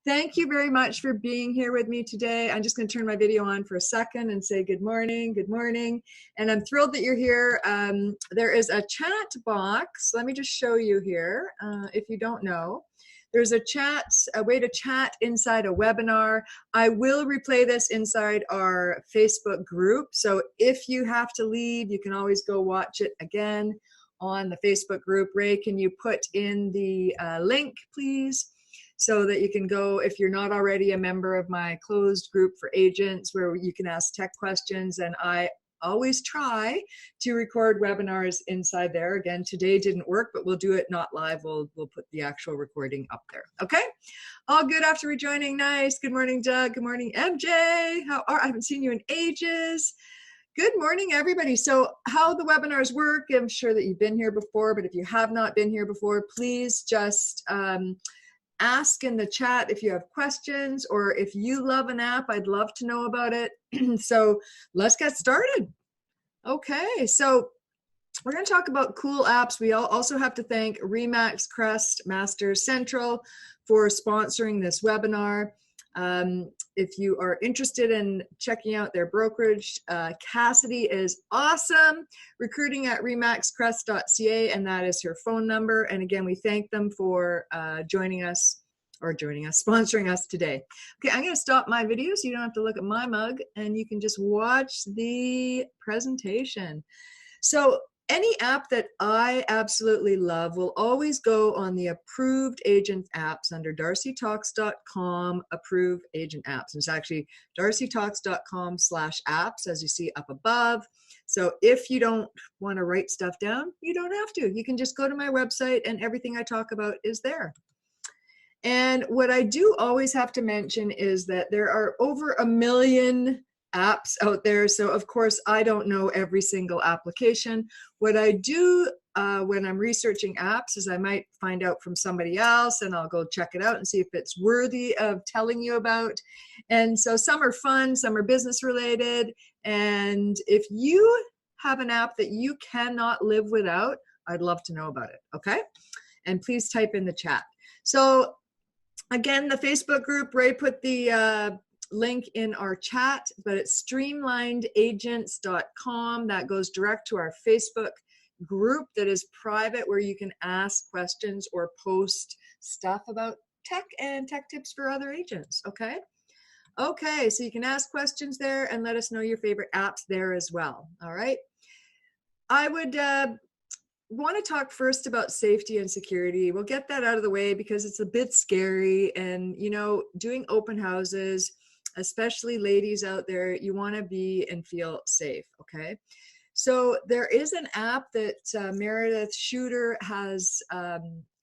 Thank you very much for being here with me today. I'm just going to turn my video on for a second and say good morning, good morning. And I'm thrilled that you're here. There is a chat box. Let me just show you here. If you don't know, there's a way to chat inside a webinar. I will replay this inside our Facebook group. So if you have to leave, you can always go watch it again on the Facebook group. Ray, can you put in the link, please? So that you can go, if you're not already a member of my closed group for agents where you can ask tech questions, and I always try to record webinars inside there. Again, today didn't work, but we'll do it not live. We'll put the actual recording up there. Okay? All good after rejoining. Nice. Good morning, Doug. Good morning, MJ. I haven't seen you in ages. Good morning, everybody. So how the webinars work, I'm sure that you've been here before, but if you have not been here before, please just ask in the chat if you have questions, or if you love an app, I'd love to know about it. So let's get started. Okay, so we're going to talk about cool apps. We also have to thank Remax Crest Masters Central for sponsoring this webinar. If you are interested in checking out their brokerage, Cassidy is awesome. Recruiting at remaxcrest.ca, and that is her phone number. And again, we thank them for sponsoring us today. Okay, I'm going to stop my video so you don't have to look at my mug, and you can just watch the presentation. So any app that I absolutely love will always go on the approved agent apps under darcitalks.com approved agent apps. It's actually darcitalks.com/apps, as you see up above. So if you don't want to write stuff down, you don't have to. You can just go to my website and everything I talk about is there. And what I do always have to mention is that there are over 1 million apps out there. So of course, I don't know every single application. What I do when I'm researching apps is I might find out from somebody else, and I'll go check it out and see if it's worthy of telling you about. And so some are fun, some are business related. And if you have an app that you cannot live without, I'd love to know about it. Okay. And please type in the chat. So again, the Facebook group, Ray put the link in our chat, but it's streamlinedagents.com. That goes direct to our Facebook group that is private, where you can ask questions or post stuff about tech and tech tips for other agents. Okay. Okay. So you can ask questions there and let us know your favorite apps there as well. All right. I would want to talk first about safety and security. We'll get that out of the way because it's a bit scary. And, you know, doing open houses, especially ladies out there, you want to be and feel safe. Okay. So there is an app that Meredith Shooter has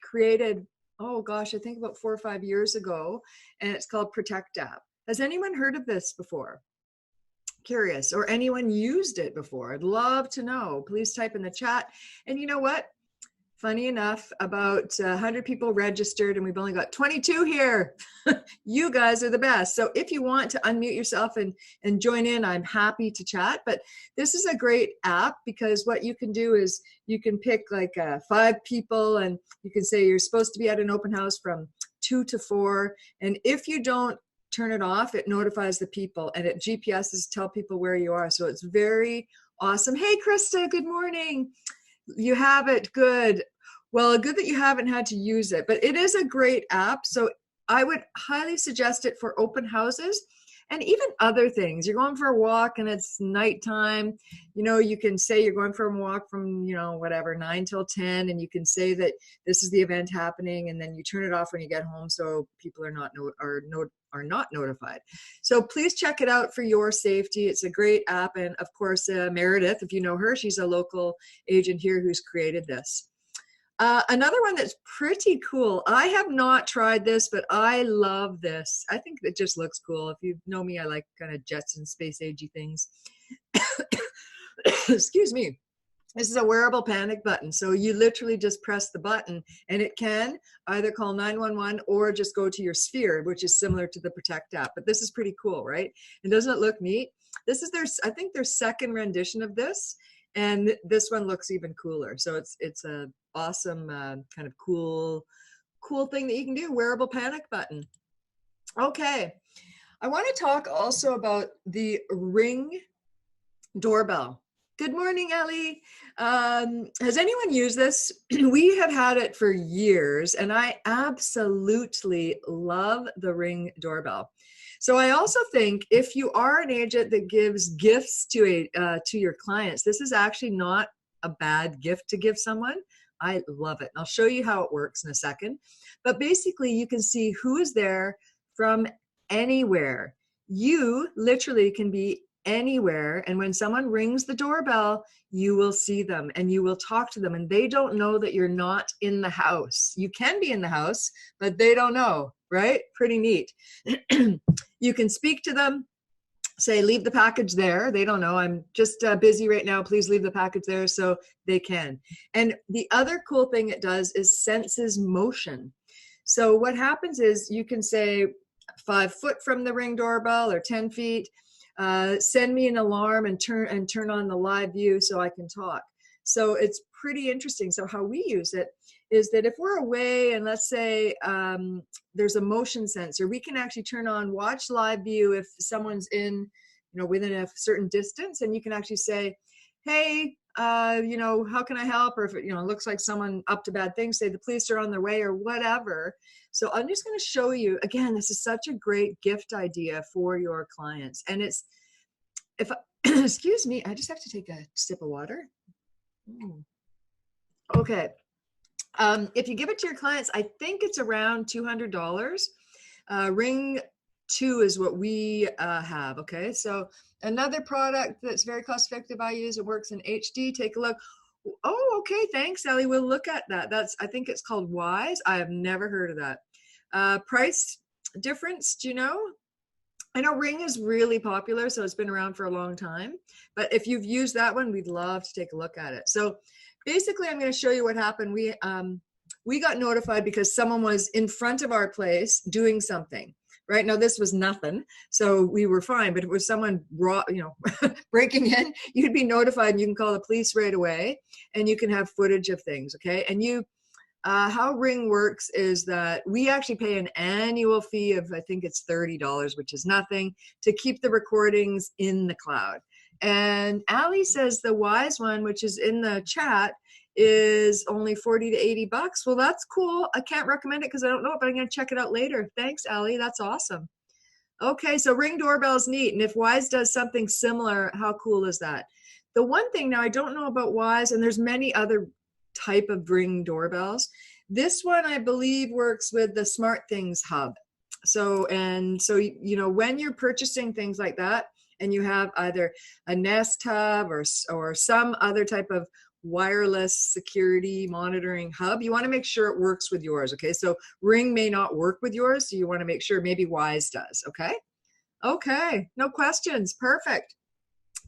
created, oh gosh, I think about 4 or 5 years ago, and it's called Protect App. Has anyone heard of this before? Curious, or anyone used it before? I'd love to know. Please type in the chat. And you know what? Funny enough, about 100 people registered, and we've only got 22 here. You guys are the best. So if you want to unmute yourself and join in, I'm happy to chat. But this is a great app because what you can do is you can pick like 5 people, and you can say you're supposed to be at an open house from 2 to 4. And if you don't turn it off, it notifies the people, and it GPSs tell people where you are. So it's very awesome. Hey, Krista, good morning. You have it. Good. Well, good that you haven't had to use it, but it is a great app. So I would highly suggest it for open houses and even other things. You're going for a walk and it's nighttime. You know, you can say you're going for a walk from, you know, whatever, 9 till 10, and you can say that this is the event happening, and then you turn it off when you get home so people are not notified. So please check it out for your safety. It's a great app. And of course, Meredith, if you know her, she's a local agent here who's created this. Another one that's pretty cool. I have not tried this, but I love this. I think it just looks cool. If you know me, I like kind of jets and space agey things. Excuse me. This is a wearable panic button. So you literally just press the button, and it can either call 911 or just go to your sphere, which is similar to the Protect app. But this is pretty cool, right? And doesn't it look neat? This is I think their second rendition of this. And this one looks even cooler. So it's a awesome kind of cool thing that you can do. Wearable panic button. Okay. I want to talk also about the Ring doorbell. Good morning, Ellie. Has anyone used this? We have had it for years, and I absolutely love the Ring doorbell. So I also think if you are an agent that gives gifts to your clients, this is actually not a bad gift to give someone. I love it. And I'll show you how it works in a second. But basically, you can see who is there from anywhere. You literally can be anywhere, and when someone rings the doorbell, you will see them and you will talk to them, and they don't know that you're not in the house. You can be in the house, but they don't know, right? Pretty neat. You can speak to them, say, leave the package there. They don't know, I'm just busy right now, please leave the package there, so they can. And the other cool thing it does is senses motion. So what happens is you can say 5 foot from the Ring doorbell or 10 feet, send me an alarm and turn on the live view so I can talk. So it's pretty interesting. So how we use it is that if we're away and let's say there's a motion sensor, we can actually turn on watch live view if someone's in, within a certain distance, and you can actually say, hey, how can I help? Or if it, looks like someone up to bad things, say the police are on their way or whatever. So I'm just going to show you, again, this is such a great gift idea for your clients. And it's, excuse me, I just have to take a sip of water. Okay. If you give it to your clients, I think it's around $200. Ring 2 is what we have. Okay. So another product that's very cost effective I use, it works in HD. Take a look. Oh, okay. Thanks, Ellie. We'll look at that. I think it's called Wise. I have never heard of that. Price difference, do you know? I know Ring is really popular, so it's been around for a long time. But if you've used that one, we'd love to take a look at it. So basically, I'm going to show you what happened. We got notified because someone was in front of our place doing something. Right now, this was nothing, so we were fine. But if it was someone breaking in, you'd be notified, and you can call the police right away, and you can have footage of things. Okay, and how Ring works is that we actually pay an annual fee of, I think it's $30, which is nothing, to keep the recordings in the cloud. And Ali says the Wise one, which is in the chat, is only 40 to 80 bucks. Well, that's cool. I can't recommend it because I don't know it, but I'm going to check it out later. Thanks, Ali. That's awesome. Okay, so Ring doorbell is neat. And if Wise does something similar, how cool is that? The one thing now, I don't know about Wise, and there's many other type of Ring doorbells. This one, I believe, works with the Smart Things hub. So when you're purchasing things like that, and you have either a Nest hub or some other type of wireless security monitoring hub, you want to make sure it works with yours. Okay, so Ring may not work with yours, so you want to make sure maybe Wise does. Okay, no questions. Perfect.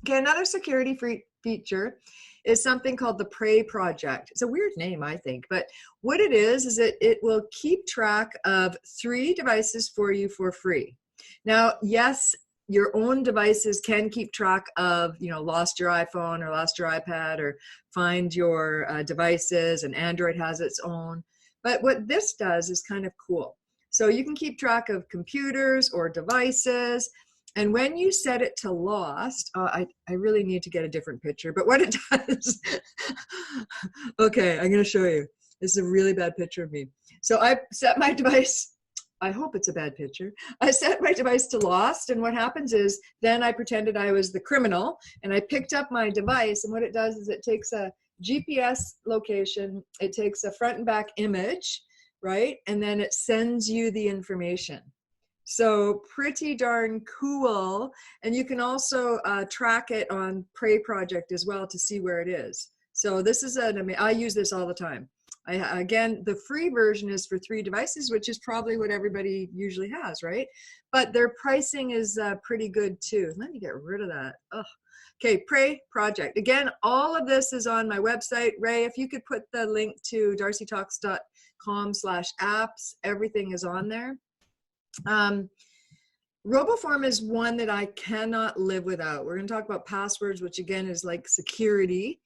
Okay, another security feature is something called the Prey Project. It's a weird name, I think, but what it is it will keep track of 3 devices for you for free. Now, yes, your own devices can keep track of, lost your iPhone or lost your iPad or find your devices, and Android has its own. But what this does is kind of cool. So you can keep track of computers or devices. And when you set it to lost, I really need to get a different picture, but what it does, okay, I'm going to show you. This is a really bad picture of me. So I set my device, I hope it's a bad picture. I set my device to lost, and what happens is then I pretended I was the criminal, and I picked up my device, and what it does is it takes a GPS location, it takes a front and back image, right? And then it sends you the information. So pretty darn cool. And you can also track it on Prey Project as well to see where it is. So this is I use this all the time. Again, the free version is for 3 devices, which is probably what everybody usually has, right? But their pricing is pretty good too. Let me get rid of that. Oh. Okay, Prey Project. Again, all of this is on my website. Ray, if you could put the link to darcitalks.com/apps, everything is on there. RoboForm is one that I cannot live without. We're going to talk about passwords, which again is like security.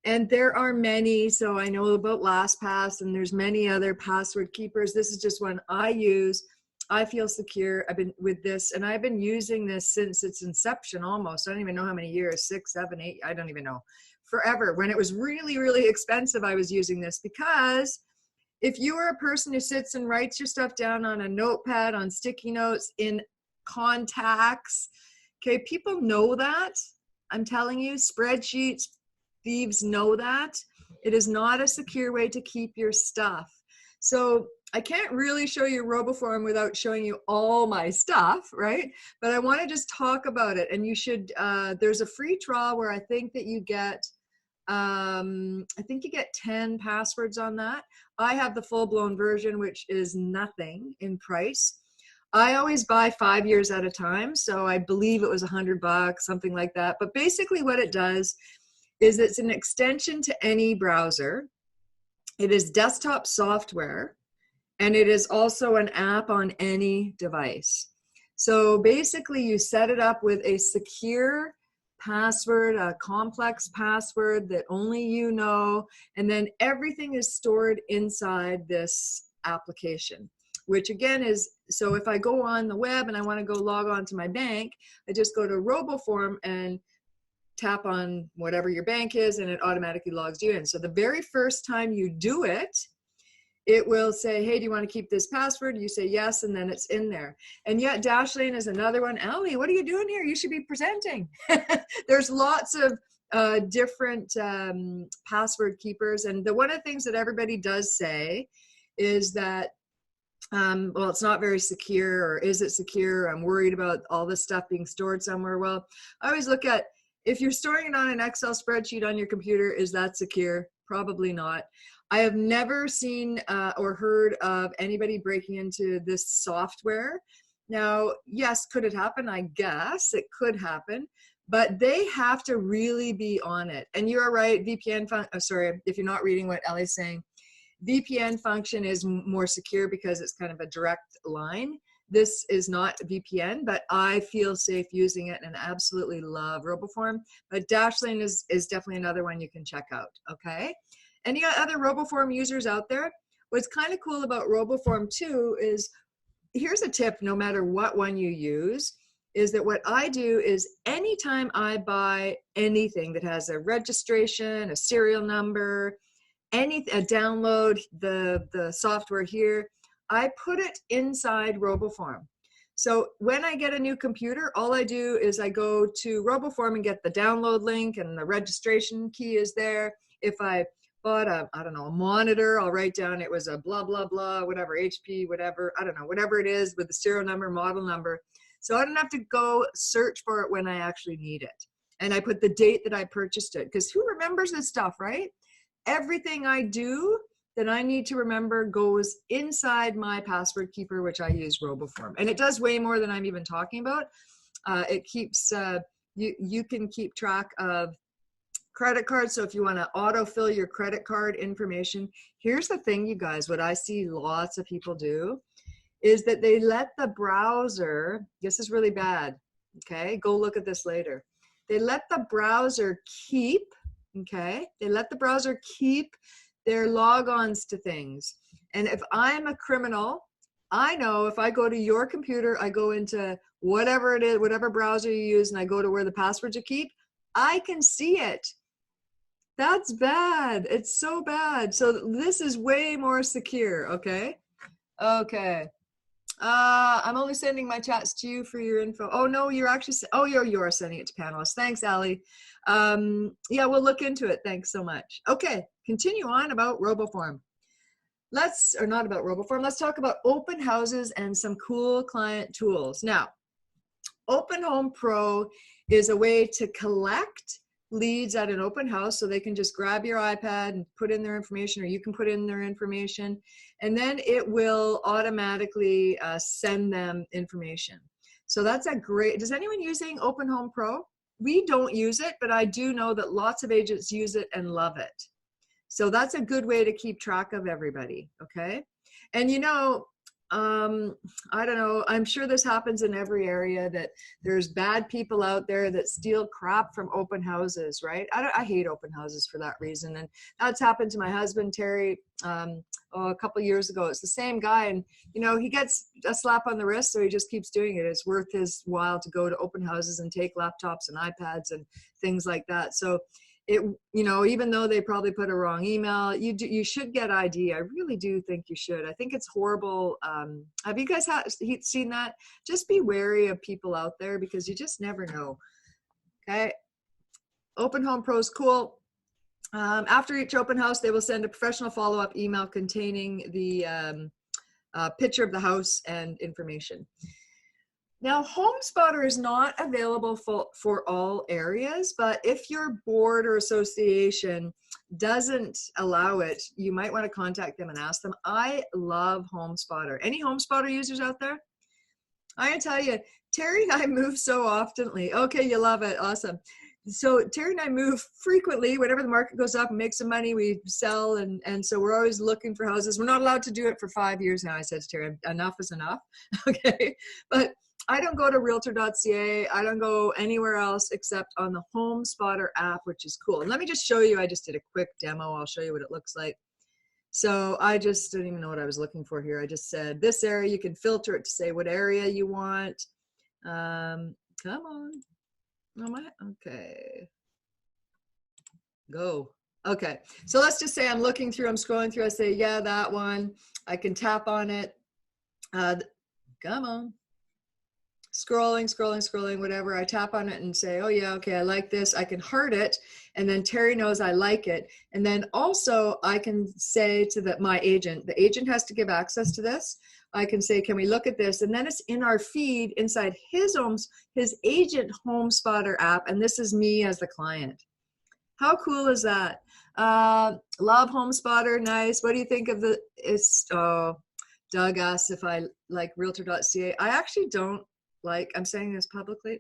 And there are many, so I know about LastPass, and there's many other password keepers. This is just one I use. I feel secure. I've been with this, and I've been using this since its inception almost. I don't even know how many years, 6, 7, 8, I don't even know. Forever. When it was really, really expensive, I was using this, because if you are a person who sits and writes your stuff down on a notepad, on sticky notes, in contacts, okay, people know that. I'm telling you, spreadsheets, thieves know that. It is not a secure way to keep your stuff. So I can't really show you RoboForm without showing you all my stuff, right? But I want to just talk about it. And you should, there's a free trial where I think that you get, I think you get 10 passwords on that. I have the full-blown version, which is nothing in price. I always buy 5 years at a time, so I believe it was $100, something like that. But basically what it does is it's an extension to any browser. It is desktop software, and it is also an app on any device. So basically you set it up with a secure password, a complex password that only you know, and then everything is stored inside this application, which again is, so if I go on the web and I want to go log on to my bank, I just go to RoboForm and tap on whatever your bank is, and it automatically logs you in. So the very first time you do it, it will say, hey, do you want to keep this password? You say yes, and then it's in there. And yet Dashlane is another one. Allie, what are you doing here? You should be presenting. There's lots of different password keepers. And one of the things that everybody does say is that, well, it's not very secure, or is it secure? I'm worried about all this stuff being stored somewhere. Well, I always look at, if you're storing it on an Excel spreadsheet on your computer, is that secure? Probably not. I have never seen or heard of anybody breaking into this software. Now, yes, could it happen? I guess it could happen, but they have to really be on it. And you're right, VPN, sorry, if you're not reading what Ellie's saying, VPN function is more secure because it's kind of a direct line. This is not VPN, but I feel safe using it and absolutely love RoboForm. But Dashlane is definitely another one you can check out, okay? Any other RoboForm users out there? What's kind of cool about RoboForm too is, here's a tip, no matter what one you use, is that what I do is anytime I buy anything that has a registration, a serial number, a download the software here, I put it inside RoboForm. So when I get a new computer, all I do is I go to RoboForm and get the download link, and the registration key is there. If I bought I don't know, a monitor, I'll write down it was a blah, blah, blah, whatever, HP, whatever, I don't know, whatever it is with the serial number, model number. So I don't have to go search for it when I actually need it. And I put the date that I purchased it, because who remembers this stuff, right? Everything I do that I need to remember goes inside my password keeper, which I use RoboForm. And it does way more than I'm even talking about. It keeps, you can keep track of credit cards. So if you want to autofill your credit card information, here's the thing, you guys, what I see lots of people do is that they let the browser, this is really bad, okay? Go look at this later. They let the browser keep, okay? They let the browser keep their logons to things. And if I'm a criminal, I know if I go to your computer, I go into whatever it is, whatever browser you use, and I go to where the passwords are kept, I can see it. That's bad. It's so bad. So this is way more secure, okay? Okay. I'm only sending my chats to you for your info. Oh, no, you're actually, oh, you're sending it to panelists. Thanks, Allie. Yeah, we'll look into it. Thanks so much. Okay, continue on about RoboForm. Or not about RoboForm, let's talk about open houses and some cool client tools. Now, Open Home Pro is a way to collect leads at an open house, so they can just grab your iPad and put in their information, or you can put in their information, and then it will automatically send them information. So that's a great, is anyone using Open Home Pro? We don't use it, but I do know that lots of agents use it and love it. So that's a good way to keep track of everybody, okay? And you know, I don't know. I'm sure this happens in every area, that there's bad people out there that steal crap from open houses, right? I hate open houses for that reason. And that's happened to my husband, Terry, a couple years ago. It's the same guy. And, you know, he gets a slap on the wrist, so he just keeps doing it. It's worth his while to go to open houses and take laptops and iPads and things like that. So it, you know, even though they probably put a wrong email, you should get ID. I really do think you should. I think it's horrible. Have you guys seen that? Just be wary of people out there, because you just never know. Okay. Open Home Pros, cool. After each open house, they will send a professional follow-up email containing the picture of the house and information. Now, HomeSpotter is not available for all areas, but if your board or association doesn't allow it, you might want to contact them and ask them. I love HomeSpotter. Any HomeSpotter users out there? I gotta tell you, Terry and I move so oftenly. Okay, you love it. Awesome. So Terry and I move frequently. Whenever the market goes up and makes some money, we sell. And so we're always looking for houses. We're not allowed to do it for 5 years now. I said to Terry, enough is enough. Okay. But I don't go to realtor.ca. I don't go anywhere else except on the HomeSpotter app, which is cool. And let me just show you. I just did a quick demo. I'll show you what it looks like. So I just didn't even know what I was looking for here. I just said this area, you can filter it to say what area you want. Come on. Okay. Go. Okay. So let's just say I'm looking through, I'm scrolling through. I say, yeah, that one. I can tap on it. Come on. Scrolling, whatever. I tap on it and say, oh yeah, okay, I like this. I can heart it. And then Terry knows I like it. And then also I can say to my agent, the agent has to give access to this. I can say, can we look at this? And then it's in our feed inside his agent HomeSpotter app. And this is me as the client. How cool is that? Love HomeSpotter. Nice. What do you think of Doug asks if I like realtor.ca. I actually don't like, I'm saying this publicly.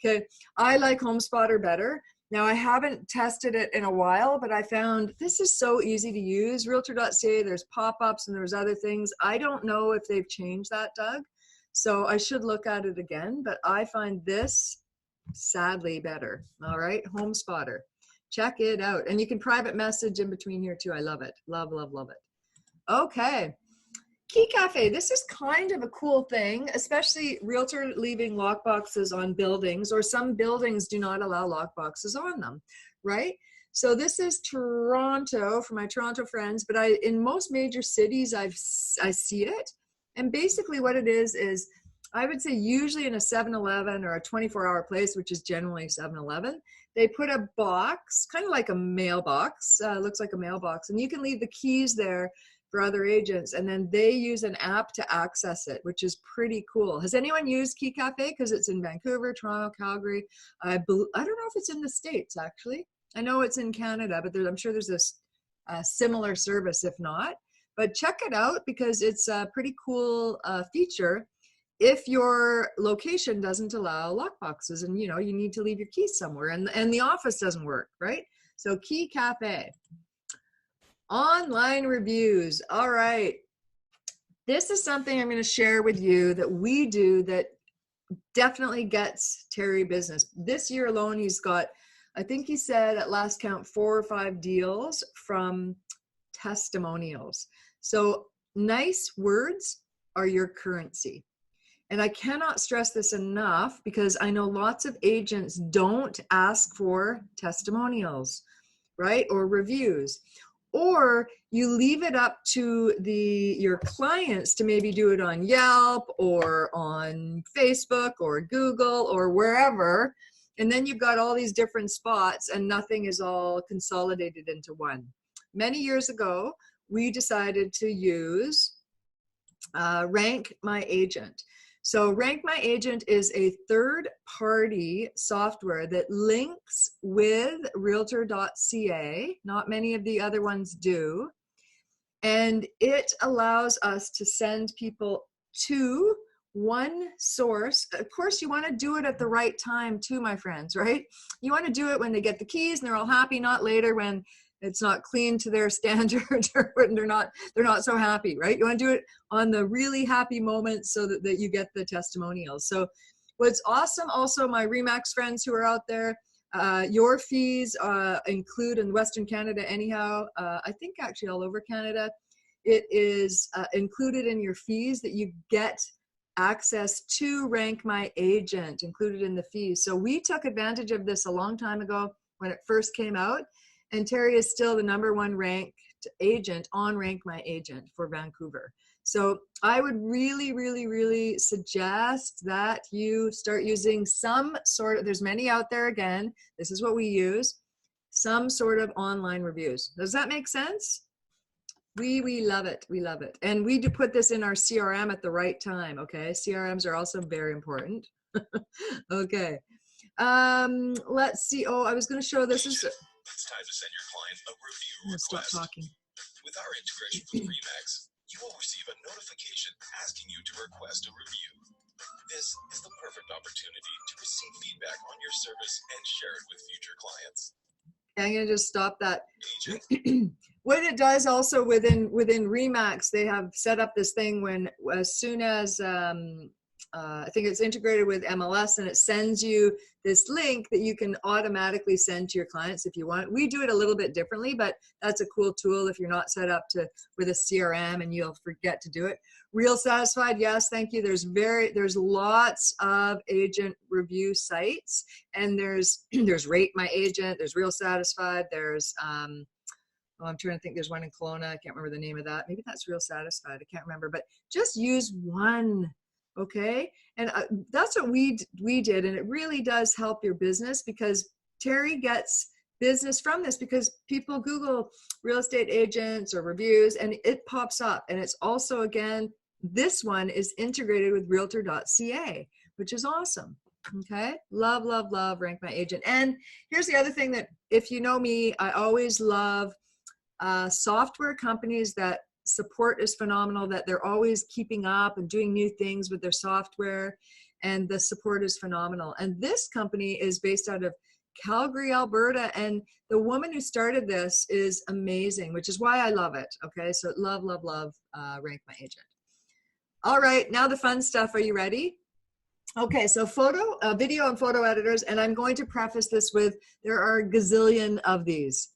Okay. I like HomeSpotter better. Now I haven't tested it in a while, but I found this is so easy to use. Realtor.ca, there's pop-ups and there's other things. I don't know if they've changed that, Doug. So I should look at it again, but I find this sadly better. All right. HomeSpotter. Check it out. And you can private message in between here too. I love it. Love, love, love it. Okay. Key Cafe, this is kind of a cool thing, especially realtor leaving lockboxes on buildings, or some buildings do not allow lockboxes on them, right? So this is Toronto for my Toronto friends, but in most major cities, I see it. And basically what it is I would say usually in a 7-Eleven or a 24-hour place, which is generally 7-Eleven, they put a box, kind of like a mailbox, looks like a mailbox, and you can leave the keys there for other agents, and then they use an app to access it, which is pretty cool. Has anyone used Key Cafe? Because it's in Vancouver, Toronto, Calgary. I don't know if it's in the States, actually. I know it's in Canada, but I'm sure there's this similar service, if not. But check it out, because it's a pretty cool feature if your location doesn't allow lockboxes, and you need to leave your keys somewhere, and the office doesn't work, right? So Key Cafe. Online reviews. All right. This is something I'm going to share with you that we do that definitely gets Terry business. This year alone, he's got, I think he said at last count, 4 or 5 deals from testimonials. So nice words are your currency. And I cannot stress this enough, because I know lots of agents don't ask for testimonials, right? Or reviews. Or you leave it up to your clients to maybe do it on Yelp or on Facebook or Google or wherever. And then you've got all these different spots and nothing is all consolidated into one. Many years ago, we decided to use Rank My Agent. So Rank My Agent is a third-party software that links with realtor.ca. Not many of the other ones do. And it allows us to send people to one source. Of course, you want to do it at the right time too, my friends, right? You want to do it when they get the keys and they're all happy, not later when it's not clean to their standard, or they're not so happy, right? You want to do it on the really happy moments so that you get the testimonials. So what's awesome, also my Remax friends who are out there, your fees include in Western Canada anyhow, I think actually all over Canada, it is included in your fees that you get access to Rank My Agent included in the fees. So we took advantage of this a long time ago when it first came out, and Terry is still the #1 ranked agent on Rank My Agent for Vancouver. So I would really, really, really suggest that you start using some sort of, there's many out there again, this is what we use, some sort of online reviews. Does that make sense? We love it. We love it. And we do put this in our CRM at the right time. Okay. CRMs are also very important. Okay. Let's see. Oh, I was going to show this. It's time to send your client a review request. Stop talking. With our integration with Remax, you will receive a notification asking you to request a review. This is the perfect opportunity to receive feedback on your service and share it with future clients. I'm going to just stop that. What it does also within Remax, they have set up this thing when, as soon as I think it's integrated with MLS, and it sends you this link that you can automatically send to your clients if you want. We do it a little bit differently, but that's a cool tool if you're not set up with a CRM and you'll forget to do it. Real Satisfied, yes, thank you. There's lots of agent review sites, and there's Rate My Agent, there's Real Satisfied, there's I'm trying to think, there's one in Kelowna, I can't remember the name of that. Maybe that's Real Satisfied, I can't remember, but just use one. Okay, and that's what we did, and it really does help your business, because Terry gets business from this because people Google real estate agents or reviews and it pops up. And it's also, again, this one is integrated with realtor.ca, which is awesome. Okay, love, love, love Rank My Agent. And here's the other thing that, if you know me, I always love software companies that support is phenomenal, that they're always keeping up and doing new things with their software, and the support is phenomenal. And this company is based out of Calgary, Alberta, and the woman who started this is amazing, which is why I love it. Okay, so love, love, love Rank My Agent. All right, now the fun stuff. Are you ready? Okay, so video and photo editors, and I'm going to preface this with, there are a gazillion of these.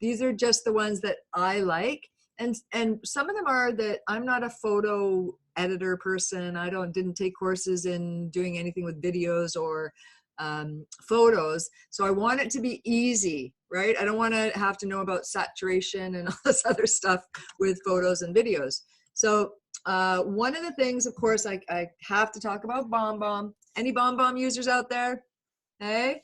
These are just the ones that I like. And some of them are that I'm not a photo editor person. I didn't take courses in doing anything with videos or photos. So I want it to be easy, right? I don't want to have to know about saturation and all this other stuff with photos and videos. So one of the things, of course, I have to talk about BombBomb. Any BombBomb users out there? Hey?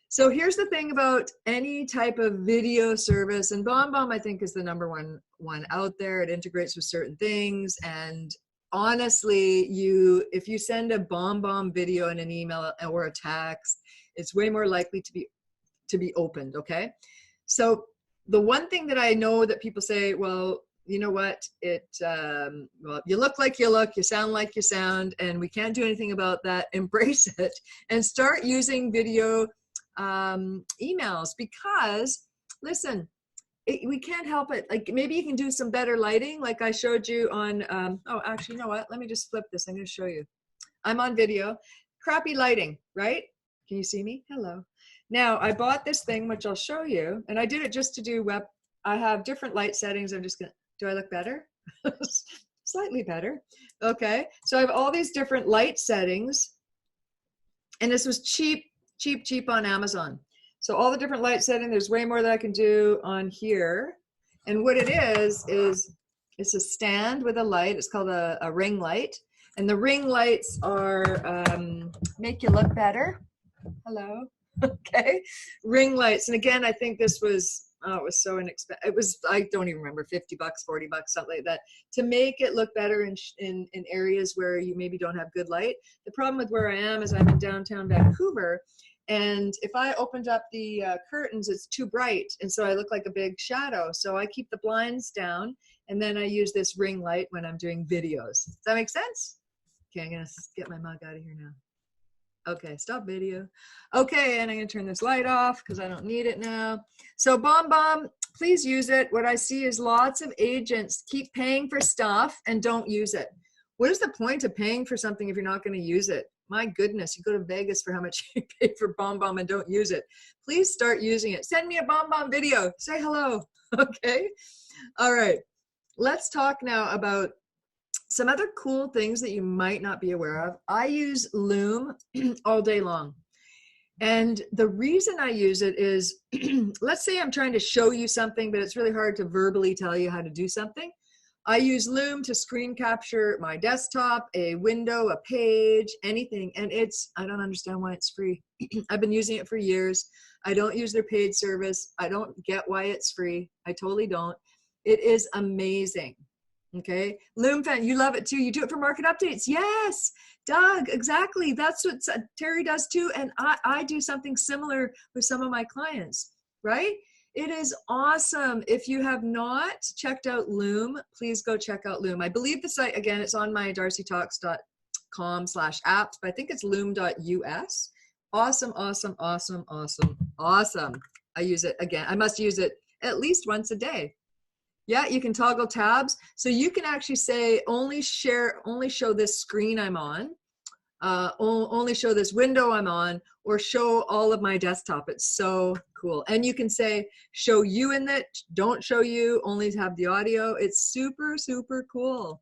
So here's the thing about any type of video service, and BombBomb I think is the #1 one out there. It integrates with certain things, and honestly, if you send a BombBomb video in an email or a text, it's way more likely to be opened. Okay, so the one thing that I know that people say, well, you know what, well, you look like you look, you sound like you sound, and we can't do anything about that. Embrace it and start using video emails, because listen, we can't help it. Like, maybe you can do some better lighting, like I showed you on oh, actually, you know what, let me just flip this. I'm going to show you. I'm on video. Crappy lighting, right? Can you see me? Hello. Now I bought this thing, which I'll show you, and I did it just to do web. I have different light settings. I'm just gonna, do I look better? Slightly better. Okay, so I have all these different light settings, and this was cheap on Amazon. So all the different light settings, there's way more that I can do on here. And what it is it's a stand with a light. It's called a ring light. And the ring lights are make you look better. Hello. Okay. Ring lights. And again, I think this was, oh, it was so inexpensive. It was, I don't even remember, $50, $40, something like that, to make it look better in areas where you maybe don't have good light. The problem with where I am is I'm in downtown Vancouver, and if I opened up the curtains, it's too bright, and so I look like a big shadow. So I keep the blinds down, and then I use this ring light when I'm doing videos. Does that make sense? Okay, I'm gonna get my mug out of here now. Okay, stop video. Okay, and I'm gonna turn this light off because I don't need it now. So BombBomb, please use it. What I see is lots of agents keep paying for stuff and don't use it. What is the point of paying for something if you're not gonna use it? My goodness, you go to Vegas for how much you pay for BombBomb and don't use it. Please start using it. Send me a BombBomb video, say hello, okay? All right, let's talk now about some other cool things that you might not be aware of. I use Loom all day long. And the reason I use it is, let's say I'm trying to show you something, but it's really hard to verbally tell you how to do something. I use Loom to screen capture my desktop, a window, a page, anything. And I don't understand why it's free. I've been using it for years. I don't use their paid service. I don't get why it's free. I totally don't. It is amazing. Okay, Loom fan, you love it too. You do it for market updates. Yes, Doug, exactly. That's what Terry does too. And I do something similar with some of my clients, right? It is awesome. If you have not checked out Loom, please go check out Loom. I believe the site, again, it's on my darcitalks.com/apps, but I think it's loom.us. Awesome, awesome, awesome, awesome, awesome. I use it again. I must use it at least once a day. Yeah, you can toggle tabs. So you can actually say, only show this screen I'm on, only show this window I'm on, or show all of my desktop. It's so cool. And you can say, show you in it, don't show you, only have the audio. It's super, super cool.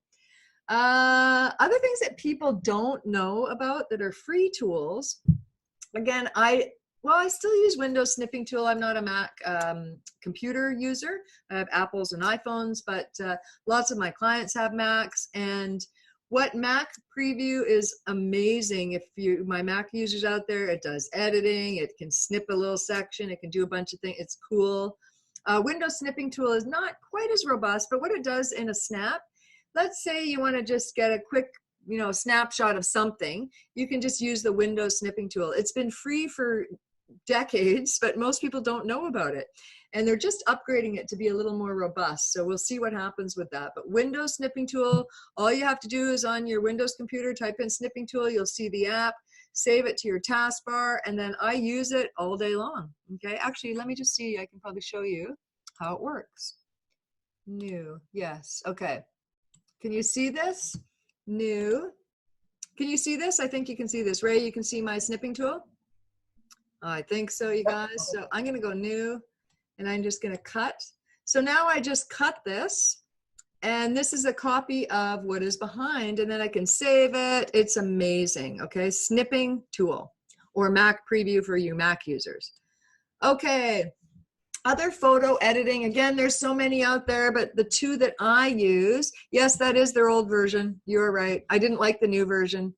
Other things that people don't know about that are free tools. Again, I still use Windows snipping tool. I'm not a Mac computer user. I have Apples and iPhones, but lots of my clients have Macs. And what Mac Preview is amazing. If my Mac users out there, it does editing. It can snip a little section. It can do a bunch of things. It's cool. Windows snipping tool is not quite as robust, but what it does in a snap, let's say you want to just get a quick snapshot of something, you can just use the Windows snipping tool. It's been free for decades, but most people don't know about it. And they're just upgrading it to be a little more robust. So we'll see what happens with that. But Windows snipping tool, all you have to do is on your Windows computer, type in snipping tool, you'll see the app, save it to your taskbar, and then I use it all day long. Okay, actually, let me just see, I can probably show you how it works. New, yes, okay. Can you see this? New. Can you see this? I think you can see this. Ray, you can see my snipping tool? I think so, you guys. So I'm going to go new, and I'm just going to cut. So now I just cut this, and this is a copy of what is behind, and then I can save it. It's amazing. Okay, snipping tool, or Mac Preview for you Mac users. Okay. Other photo editing, again, there's so many out there, but the two that I use, yes, that is their old version. You're right. I didn't like the new version.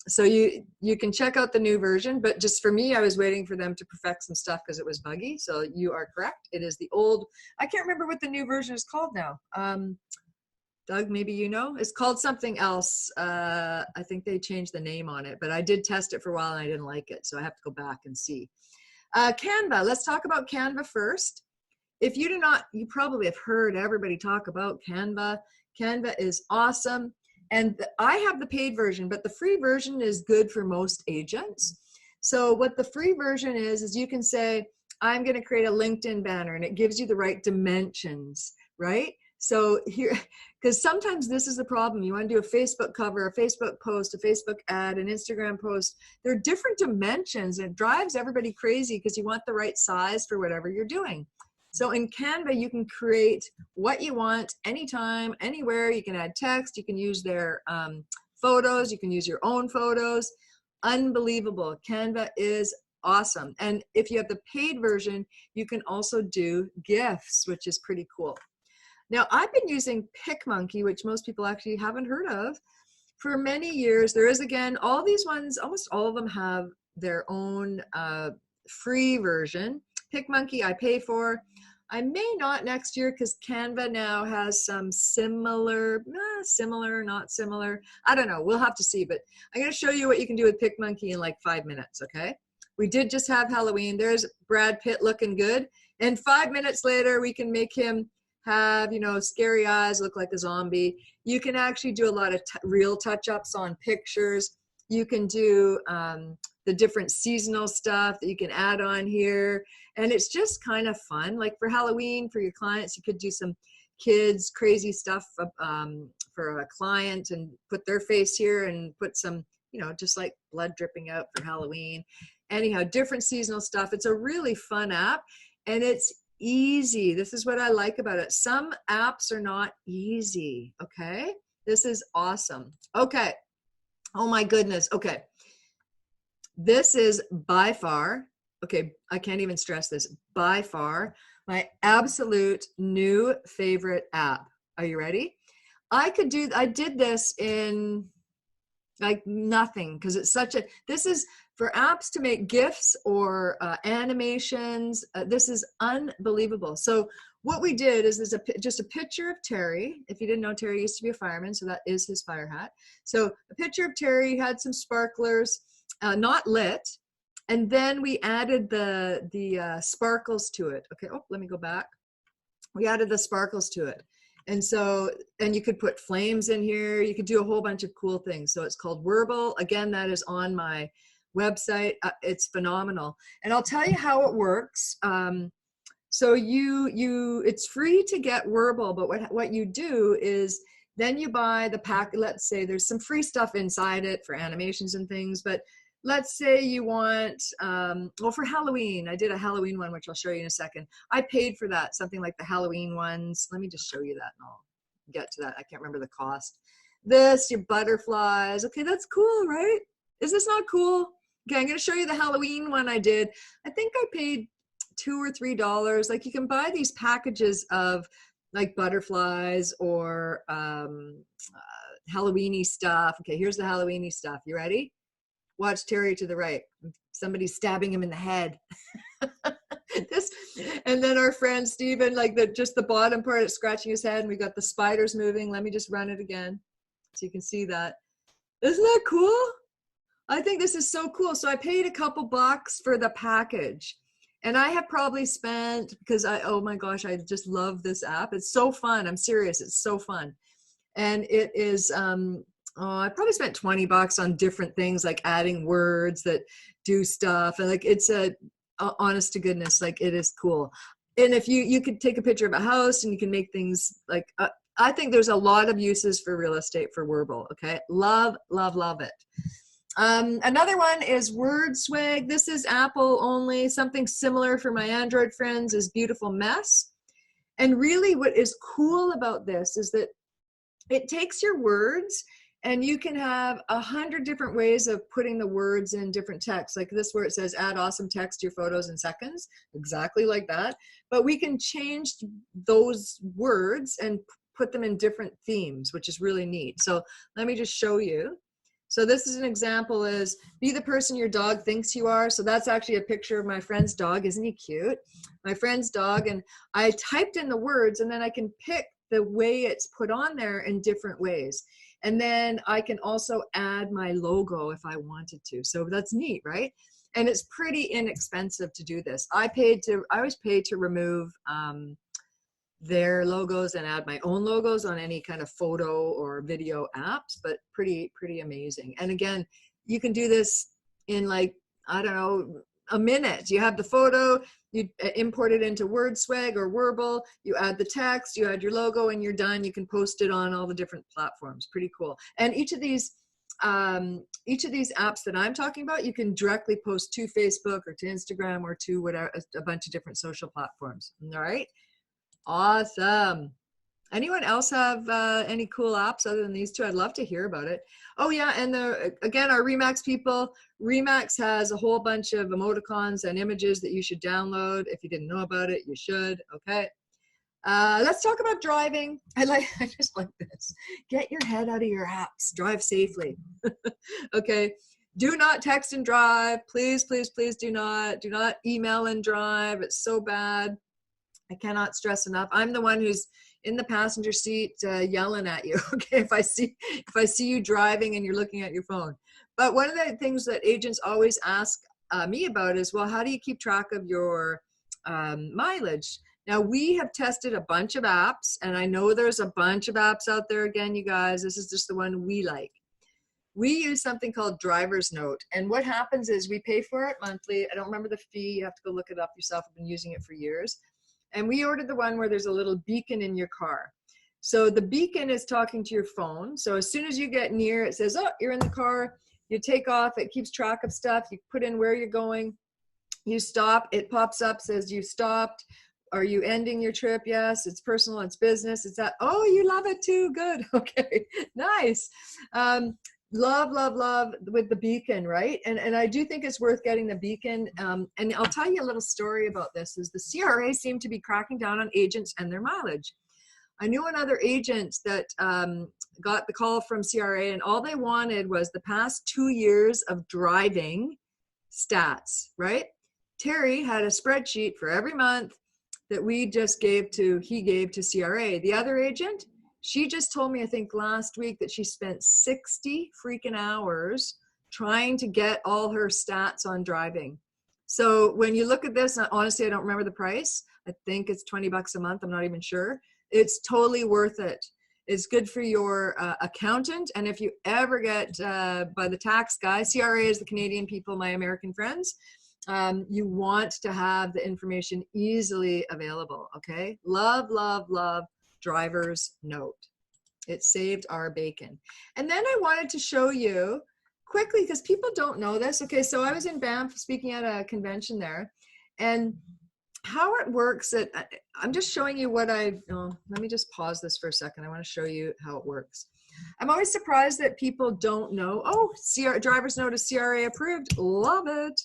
So you can check out the new version, but just for me, I was waiting for them to perfect some stuff because it was buggy. So you are correct. It is the old, I can't remember what the new version is called now. Doug, maybe you know? It's called something else. I think they changed the name on it, but I did test it for a while and I didn't like it. So I have to go back and see. Canva, let's talk about Canva first. If you do not, you probably have heard everybody talk about Canva. Canva is awesome. And I have the paid version, but the free version is good for most agents. So what the free version is you can say, I'm going to create a LinkedIn banner, and it gives you the right dimensions, right? So here, because sometimes this is the problem. You want to do a Facebook cover, a Facebook post, a Facebook ad, an Instagram post. There are different dimensions, and it drives everybody crazy because you want the right size for whatever you're doing. So in Canva, you can create what you want anytime, anywhere. You can add text. You can use their photos. You can use your own photos. Unbelievable. Canva is awesome. And if you have the paid version, you can also do GIFs, which is pretty cool. Now, I've been using PicMonkey, which most people actually haven't heard of, for many years. There is, again, all these ones, almost all of them have their own free version. PicMonkey I pay for. I may not next year because Canva now has some similar, not similar. I don't know. We'll have to see. But I'm going to show you what you can do with PicMonkey in like 5 minutes, okay? We did just have Halloween. There's Brad Pitt looking good. And 5 minutes later, we can make him have, scary eyes, look like a zombie. You can actually do a lot of real touch-ups on pictures. You can do the different seasonal stuff that you can add on here. And it's just kind of fun. Like for Halloween, for your clients, you could do some kids crazy stuff for a client and put their face here and put some, you know, just like blood dripping out for Halloween. Anyhow, different seasonal stuff. It's a really fun app and it's easy. This is what I like about it. Some apps are not easy. Okay. This is awesome. Okay. Oh my goodness. Okay. This is by far, okay, I can't even stress this, by far my absolute new favorite app. Are you ready? I did this in like nothing because it's such a, this is for apps to make GIFs or animations. This is unbelievable. So what we did is there's just a picture of Terry. If you didn't know, Terry used to be a fireman, so that is his fire hat. So a picture of Terry had some sparklers, not lit, and then we added the sparkles to it. Okay, oh, let me go back. We added the sparkles to it. And so, and you could put flames in here. You could do a whole bunch of cool things. So it's called Wurble. Again, that is on my website. It's phenomenal. And I'll tell you how it works. So it's free to get Wurble, but what you do is then you buy the pack. Let's say there's some free stuff inside it for animations and things, but let's say you want, well, for Halloween, I did a Halloween one, which I'll show you in a second. I paid for that, something like the Halloween ones. Let me just show you that and I'll get to that. I can't remember the cost. This, your butterflies. Okay, that's cool, right? Is this not cool? Okay, I'm going to show you the Halloween one I did. I think I paid $2 or $3. Like you can buy these packages of like butterflies or Halloween-y stuff. Okay, here's the Halloween-y stuff. You ready? Watch Terry to the right. Somebody's stabbing him in the head. This, and then our friend Steven, like just the bottom part is scratching his head, and we got the spiders moving. Let me just run it again so you can see that. Isn't that cool? I think this is so cool. So I paid a couple bucks for the package. And I have probably spent, because oh my gosh, I just love this app. It's so fun. I'm serious. It's so fun. And it is, I probably spent 20 bucks on different things like adding words that do stuff. And like, it's honest to goodness, like it is cool. And if you could take a picture of a house and you can make things like, I think there's a lot of uses for real estate for Wurble. Okay. Love, love, love it. Another one is WordSwag. This is Apple only. Something similar for my Android friends is Beautiful Mess. And really what is cool about this is that it takes your words and you can have 100 different ways of putting the words in different text. Like this where it says add awesome text to your photos in seconds, exactly like that. But we can change those words and put them in different themes, which is really neat. So let me just show you. So this is an example is be the person your dog thinks you are. So that's actually a picture of my friend's dog. Isn't he cute? My friend's dog. And I typed in the words and then I can pick the way it's put on there in different ways. And then I can also add my logo if I wanted to. So that's neat, right? And it's pretty inexpensive to do this. I always pay to remove their logos and add my own logos on any kind of photo or video apps, but pretty amazing. And again, you can do this in like, I don't know, a minute. You have the photo, you import it into WordSwag or Wurble, you add the text, you add your logo, and you're done. You can post it on all the different platforms. Pretty cool. And each of these apps that I'm talking about, you can directly post to Facebook or to Instagram or to whatever, a bunch of different social platforms. All right. Awesome. Anyone else have any cool apps other than these two? I'd love to hear about it. Oh yeah, and again, our Remax people, Remax has a whole bunch of emoticons and images that you should download. If you didn't know about it, you should. Okay. Let's talk about driving. I just like this. Get your head out of your apps. Drive safely. Okay. Do not text and drive. Please, please, please do not email and drive. It's so bad. I cannot stress enough. I'm the one who's in the passenger seat yelling at you. Okay, if I see you driving and you're looking at your phone. But one of the things that agents always ask me about is, well, how do you keep track of your mileage? Now we have tested a bunch of apps, and I know there's a bunch of apps out there. Again, you guys, this is just the one we like. We use something called driver's note. And what happens is we pay for it monthly. I don't remember the fee. You have to go look it up yourself. I've been using it for years. And we ordered the one where there's a little beacon in your car. So the beacon is talking to your phone. So as soon as you get near, it says, oh, you're in the car. You take off. It keeps track of stuff. You put in where you're going. You stop. It pops up, says you stopped. Are you ending your trip? Yes. It's personal. It's business. It's that. Oh, you love it too. Good. Okay. Nice. Love, love, love with the beacon, right? And I do think it's worth getting the beacon. And I'll tell you a little story about this. Is the CRA seem to be cracking down on agents and their mileage. I knew another agent that got the call from CRA, and all they wanted was the past 2 years of driving stats, right? Terry had a spreadsheet for every month that he gave to CRA. The other agent, she just told me, I think last week, that she spent 60 freaking hours trying to get all her stats on driving. So when you look at this, honestly, I don't remember the price. I think it's $20 a month. I'm not even sure. It's totally worth it. It's good for your accountant. And if you ever get by the tax guy, CRA is the Canadian people, my American friends, you want to have the information easily available, okay? Love, love, love driver's note. It saved our bacon. And then I wanted to show you quickly, because people don't know this. Okay, so I was in Banff speaking at a convention there, and how it works, I'm just showing you what let me just pause this for a second. I want to show you how it works. I'm always surprised that people don't know, oh, driver's note is CRA approved. Love it.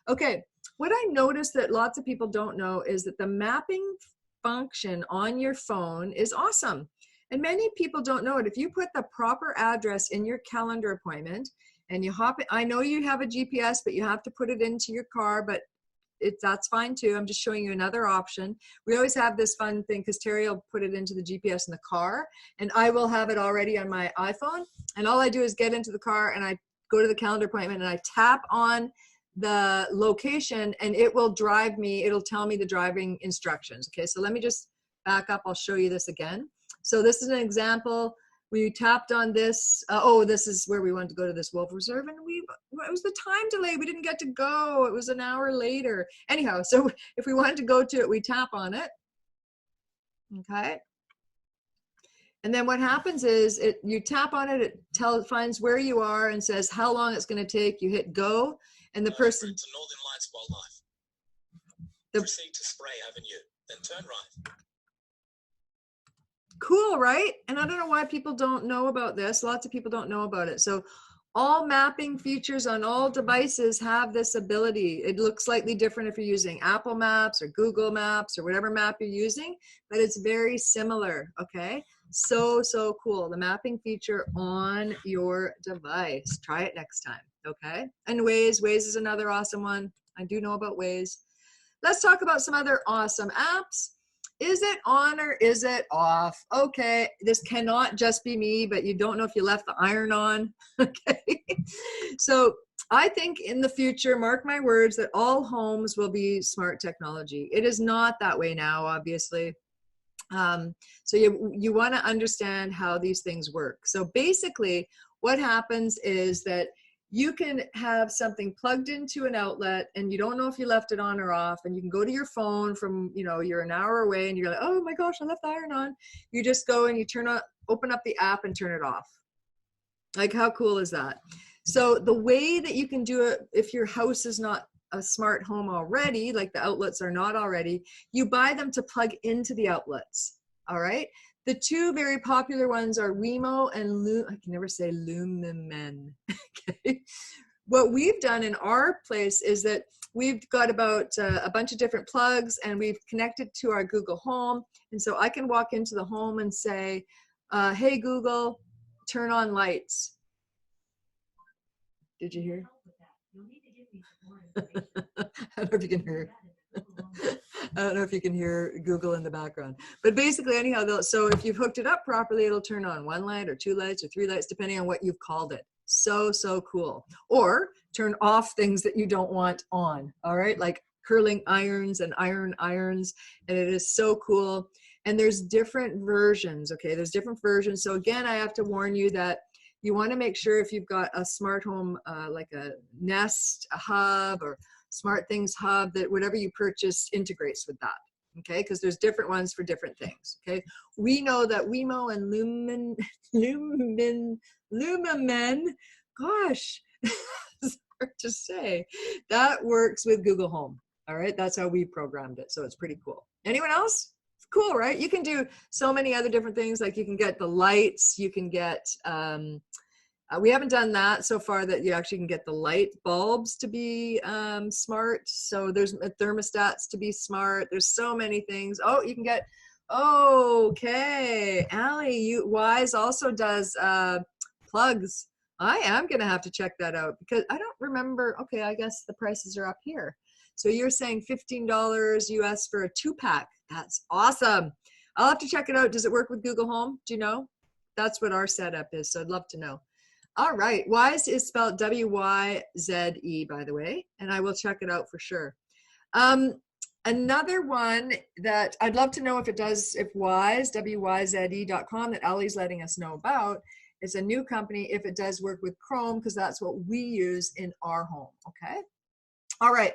Okay, what I noticed that lots of people don't know is that the mapping function on your phone is awesome. And many people don't know it. If you put the proper address in your calendar appointment and you hop it, I know you have a GPS, but you have to put it into your car, but that's fine too. I'm just showing you another option. We always have this fun thing because Terry will put it into the GPS in the car, and I will have it already on my iPhone. And all I do is get into the car and I go to the calendar appointment and I tap on the location and it will drive me. It'll tell me the driving instructions. Okay, so let me just back up. I'll show you this again. So this is an example. We tapped on this. This is where we wanted to go to this wolf reserve, and it was the time delay. We didn't get to go. It was an hour later. Anyhow, so if we wanted to go to it, we tap on it. Okay. And then what happens is you tap on it, it finds where you are and says how long it's going to take. You hit go, and the person. To Northern Lights Wildlife. Proceed to Spray Avenue, then turn right. Cool, right? And I don't know why people don't know about this. Lots of people don't know about it. So all mapping features on all devices have this ability. It looks slightly different if you're using Apple Maps or Google Maps or whatever map you're using, but it's very similar, okay? So cool. The mapping feature on your device. Try it next time, okay? And Waze is another awesome one. I do know about Waze. Let's talk about some other awesome apps. Is it on or is it off? Okay, this cannot just be me, but you don't know if you left the iron on. Okay, so I think in the future, mark my words, that all homes will be smart technology. It is not that way now, obviously. So you want to understand how these things work. So basically, what happens is that you can have something plugged into an outlet and you don't know if you left it on or off, and you can go to your phone from, you're an hour away and you're like, oh my gosh, I left the iron on. You just go and you open up the app and turn it off. Like, how cool is that? So the way that you can do it, if your house is not a smart home already, like the outlets are not already, you buy them to plug into the outlets. All right. The two very popular ones are Wemo and I can never say Lumen. Okay. What we've done in our place is that we've got about a bunch of different plugs, and we've connected to our Google Home. And so I can walk into the home and say, hey, Google, turn on lights. Did you hear? I don't know if you can hear. I don't know if you can hear Google in the background, but basically anyhow, so if you've hooked it up properly, it'll turn on one light or two lights or three lights, depending on what you've called it. So cool. Or turn off things that you don't want on. All right. Like curling irons and irons. And it is so cool. And there's different versions. Okay. There's different versions. So again, I have to warn you that You want to make sure if you've got a smart home, like a Nest, a Hub, or Smart Things Hub, that whatever you purchase integrates with that. Okay, because there's different ones for different things. Okay, we know that Wemo and Lumen, gosh, it's hard to say. That works with Google Home. All right, that's how we programmed it, so it's pretty cool. Anyone else? It's cool, right? You can do so many other different things. Like you can get the lights. You can get. We haven't done that so far, that you actually can get the light bulbs to be smart. So there's thermostats to be smart. There's so many things. Oh, you can get, okay. Allie, Wise also does plugs. I am going to have to check that out because I don't remember. Okay, I guess the prices are up here. So you're saying $15 US for a 2-pack. That's awesome. I'll have to check it out. Does it work with Google Home? Do you know? That's what our setup is. So I'd love to know. All right. Wise is spelled W-Y-Z-E, by the way, and I will check it out for sure. Another one that I'd love to know if it does, if Wise, W-Y-Z-E.com, that Ellie's letting us know about, is a new company, if it does work with Chrome, because that's what we use in our home. Okay. All right.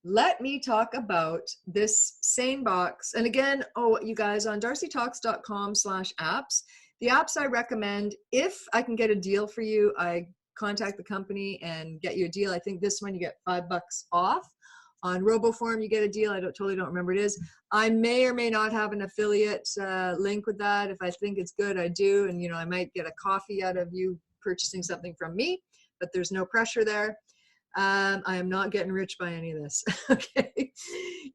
Let me talk about this SaneBox. And again, you guys, on darcitalks.com/apps, the apps I recommend, if I can get a deal for you, I contact the company and get you a deal. I think this one you get $5 off. On RoboForm, you get a deal. I totally don't remember what it is. I may or may not have an affiliate link with that. If I think it's good, I do. And, I might get a coffee out of you purchasing something from me, but there's no pressure there. I am not getting rich by any of this. Okay.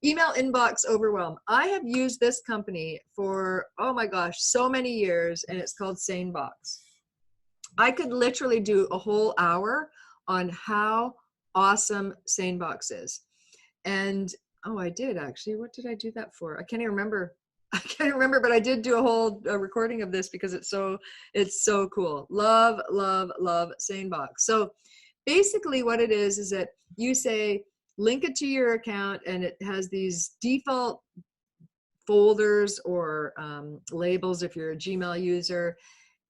Email inbox overwhelm. I have used this company for, oh my gosh, so many years, and it's called SaneBox. I could literally do a whole hour on how awesome SaneBox is. And, I did actually. What did I do that for? I can't even remember. But I did do a whole recording of this because it's so cool. Love, love, love SaneBox. So basically what it is that you say, link it to your account, and it has these default folders or labels if you're a Gmail user,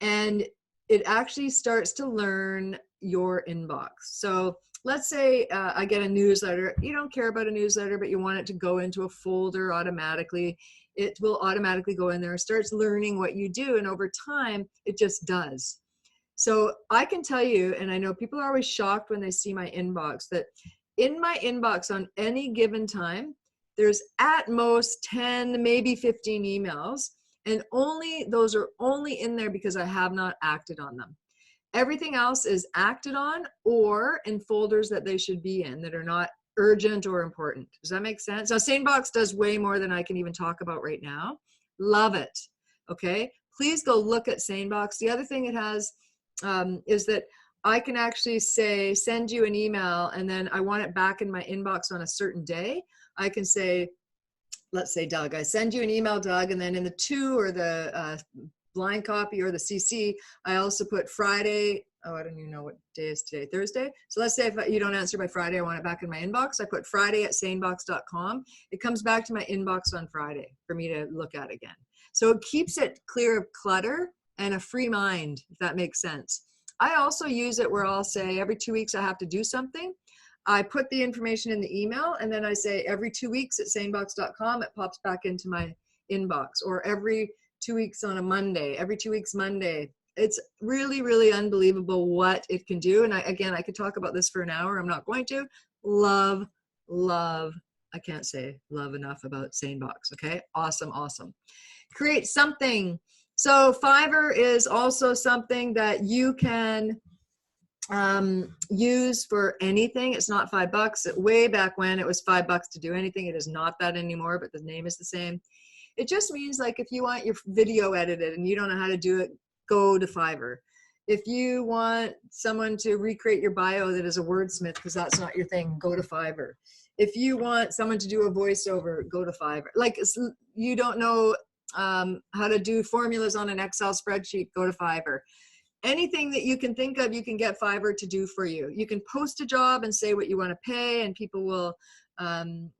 and it actually starts to learn your inbox. So let's say I get a newsletter. You don't care about a newsletter, but you want it to go into a folder automatically. It will automatically go in there and starts learning what you do, and over time, it just does. So I can tell you, and I know people are always shocked when they see my inbox, that in my inbox on any given time, there's at most 10, maybe 15 emails, and those are only in there because I have not acted on them. Everything else is acted on or in folders that they should be in that are not urgent or important. Does that make sense? So SaneBox does way more than I can even talk about right now. Love it. Okay. Please go look at SaneBox. The other thing it has is that I can actually say, send you an email, and then I want it back in my inbox on a certain day. I can say, let's say, Doug, I send you an email, Doug, and then in the to or the blind copy or the CC, I also put Friday. I don't even know what day is today, Thursday. So let's say if you don't answer by Friday, I want it back in my inbox. I put Friday@sanebox.com. It comes back to my inbox on Friday for me to look at again. So it keeps it clear of clutter and a free mind, if that makes sense. I also use it where I'll say every 2 weeks I have to do something. I put the information in the email, and then I say every 2 weeks at sanebox.com, it pops back into my inbox, or every 2 weeks on a Monday, every 2 weeks Monday. It's really, really unbelievable what it can do. And I could talk about this for an hour. I'm not going to. Love, I can't say love enough about SaneBox. Okay. Awesome. Create something. So Fiverr is also something that you can use for anything. It's not $5. Way back when it was $5 to do anything. It is not that anymore, but the name is the same. It just means like if you want your video edited and you don't know how to do it, go to Fiverr. If you want someone to recreate your bio that is a wordsmith, because that's not your thing, go to Fiverr. If you want someone to do a voiceover, go to Fiverr. Like you don't know how to do formulas on an Excel spreadsheet, go to Fiverr. Anything that you can think of, you can get Fiverr to do for you. You can post a job and say what you want to pay, and people will kind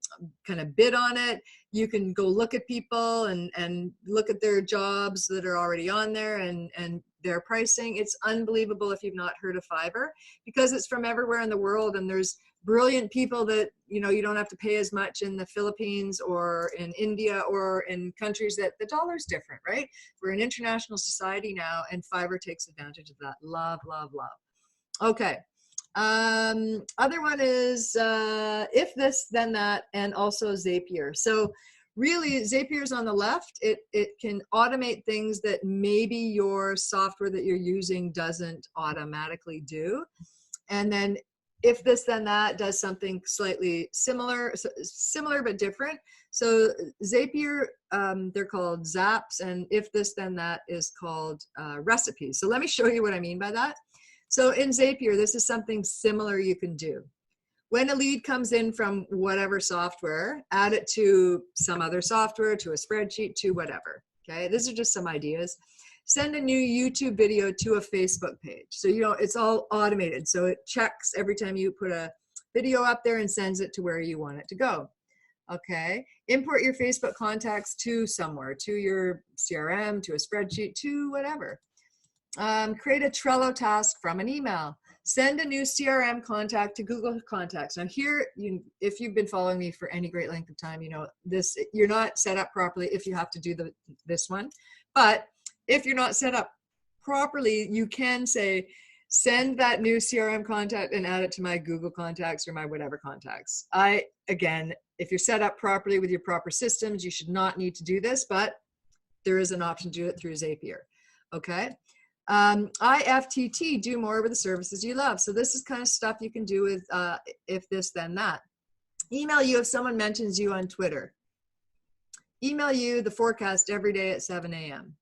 of bid on it. You can go look at people and look at their jobs that are already on there, and their pricing. It's unbelievable if you've not heard of Fiverr, because it's from everywhere in the world, and there's brilliant people that, you know, you don't have to pay as much in the Philippines or in India or in countries that the dollar's different, right? We're an international society now, and Fiverr takes advantage of that. Love, love, love. Okay. Other one is if this, then that, and also Zapier. So really, Zapier's on the left. It can automate things that maybe your software that you're using doesn't automatically do. And then if this, then that does something slightly similar but different. So Zapier, they're called Zaps, and if this, then that is called recipes. So let me show you what I mean by that. So in Zapier, this is something similar you can do. When a lead comes in from whatever software, add it to some other software, to a spreadsheet, to whatever. Okay, these are just some ideas. Send a new YouTube video to a Facebook page. So, you know, it's all automated. So it checks every time you put a video up there and sends it to where you want it to go. Okay, import your Facebook contacts to somewhere, to your CRM, to a spreadsheet, to whatever. Create a Trello task from an email. Send a new CRM contact to Google Contacts. Now here, if you've been following me for any great length of time, you know this, you're not set up properly if you have to do this one. But if you're not set up properly, you can say, send that new CRM contact and add it to my Google Contacts or my whatever contacts. Again, if you're set up properly with your proper systems, you should not need to do this, but there is an option to do it through Zapier. Okay. IFTT, do more with the services you love. So this is kind of stuff you can do with if this, then that. Email you if someone mentions you on Twitter. Email you the forecast every day at 7 a.m.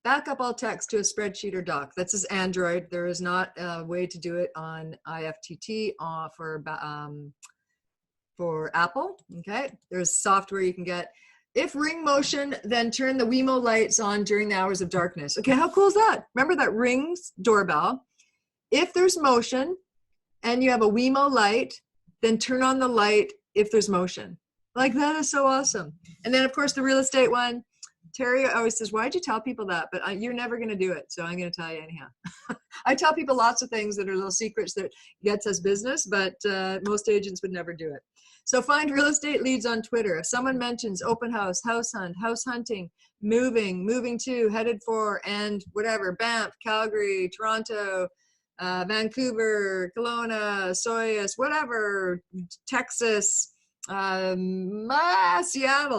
Back up all text to a spreadsheet or doc. That's as Android. There is not a way to do it on IFTT for Apple. Okay, there's software you can get. If ring motion, then turn the Wemo lights on during the hours of darkness. Okay, how cool is that? Remember that rings doorbell. If there's motion and you have a Wemo light, then turn on the light if there's motion. Like, that is so awesome. And then, of course, the real estate one. Terry always says, why'd you tell people that? But you're never going to do it, so I'm going to tell you anyhow. I tell people lots of things that are little secrets that gets us business, but most agents would never do it. So find real estate leads on Twitter. If someone mentions open house, house hunt, house hunting, moving to, headed for, and whatever, Banff, Calgary, Toronto, Vancouver, Kelowna, Soyuz, whatever, Texas, Seattle,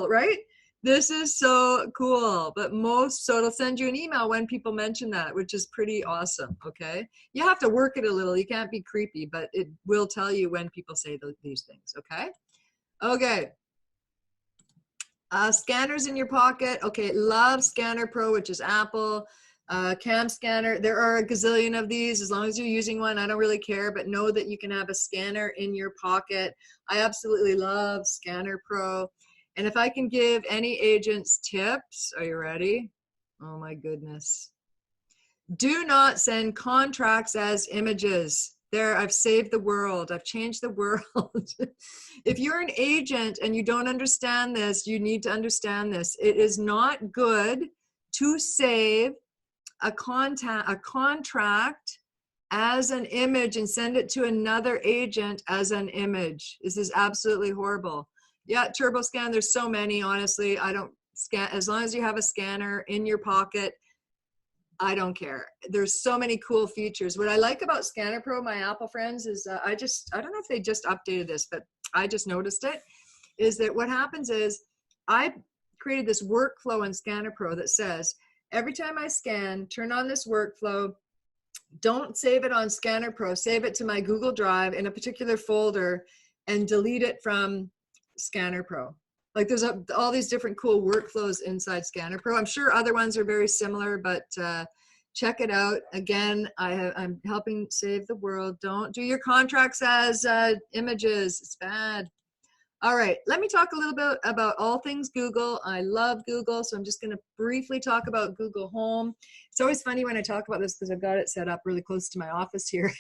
right? This is so cool, but so it'll send you an email when people mention that, which is pretty awesome, okay? You have to work it a little. You can't be creepy, but it will tell you when people say these things, okay? Okay. Scanners in your pocket. Okay, love Scanner Pro, which is Apple. Cam Scanner. There are a gazillion of these. As long as you're using one, I don't really care, but know that you can have a scanner in your pocket. I absolutely love Scanner Pro. And if I can give any agents tips, are you ready? Oh my goodness. Do not send contracts as images. There, I've saved the world. I've changed the world. If you're an agent and you don't understand this, you need to understand this. It is not good to save a contract as an image and send it to another agent as an image. This is absolutely horrible. Yeah, TurboScan, there's so many, honestly. I don't scan, as long as you have a scanner in your pocket, I don't care. There's so many cool features. What I like about Scanner Pro, my Apple friends, is I don't know if they just updated this, but I just noticed it, is that what happens is I created this workflow in Scanner Pro that says, every time I scan, turn on this workflow, don't save it on Scanner Pro, save it to my Google Drive in a particular folder and delete it from Scanner Pro. Like, there's all these different cool workflows inside Scanner Pro. I'm sure other ones are very similar, but check it out. Again, I'm helping save the world. Don't do your contracts as images. It's bad. All right, let me talk a little bit about all things Google. I love Google, so I'm just going to briefly talk about Google Home. It's always funny when I talk about this because I've got it set up really close to my office here.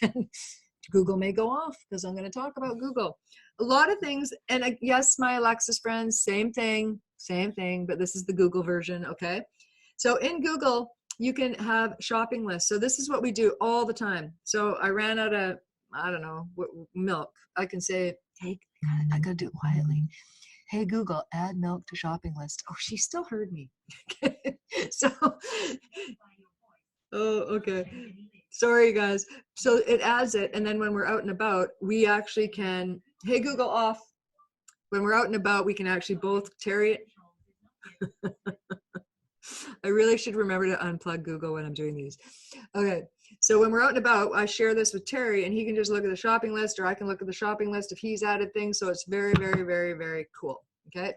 Google may go off because I'm going to talk about Google. A lot of things, and yes, my Alexis friends, same thing, but this is the Google version, okay? So in Google, you can have shopping lists. So this is what we do all the time. So I ran out of, I don't know, milk. I can say, hey, I gotta do it quietly. Hey, Google, add milk to shopping list. Oh, she still heard me. So, oh, okay. Sorry, guys. So it adds it. And then when we're out and about, we actually can, hey, Google off. When we're out and about, we can actually both, Terry, I really should remember to unplug Google when I'm doing these. Okay, so when we're out and about, I share this with Terry, and he can just look at the shopping list, or I can look at the shopping list if he's added things. So it's very, very, very, very cool. Okay.